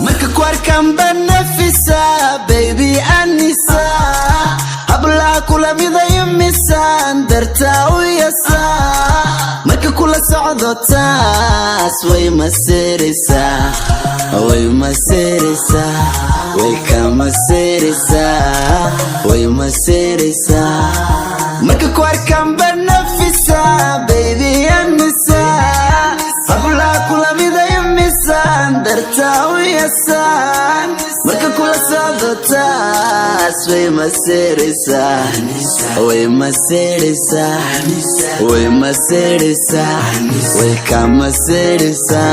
marka ku arkaan baan nafisa baby anisa habla kula midayo misaan dartaa u yasa marka kula socdo taas way masirisa way masirisa way kamasirisa way masirisa marka ku arkaan baan nafisa baby anisa habla kula midayo misaan dartaa u yasa marka kula socdo taas way masirisa way masirisa way masirisa way kamasirisa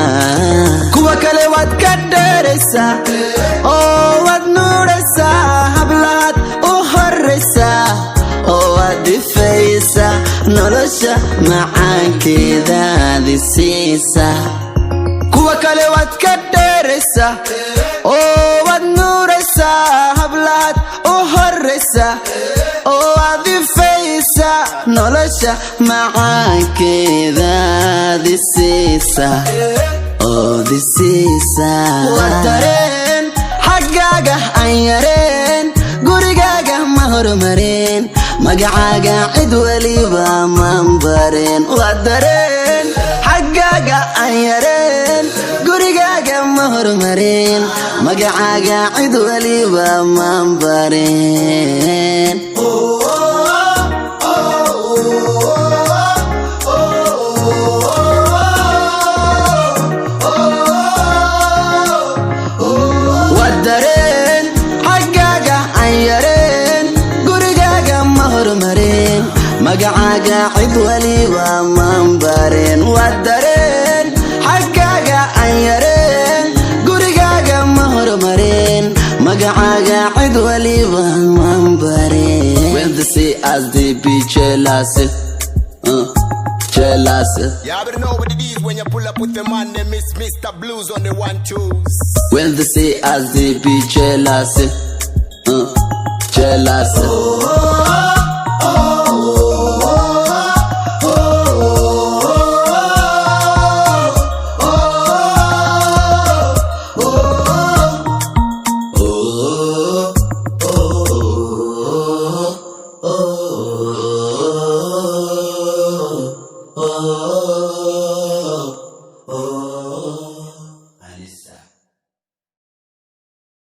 kuwa kale waad ka dheeraysa oo waad nuuraysa hablaad u horaysa oo waad difaysa nolosha macaankeedaadi siisa kuwa kale waad ka dheeraysa oo waad nuuraysa hablaad u horaysa oo waad difaysa nolosha macaankeedaadi siisa oo disiisa waa dareen xaggaaga aan yareen gurigaaga ma hormareen magacaaga cid waliba maan bareen waa dareen xaggaaga aan yareen gurigaaga ma hormareen magacaaga cid waliba maan bareen magacaaga cid waliba maan bareen waa dareen xaggaaga aan yareen gurigaaga ma hormareen magacaaga cid waliba maan bareen when they say as they be jealous jealous you already know what it is when you pull up with the man they miss Mr. Blues on the 1-2s when they say as they be jealous jealous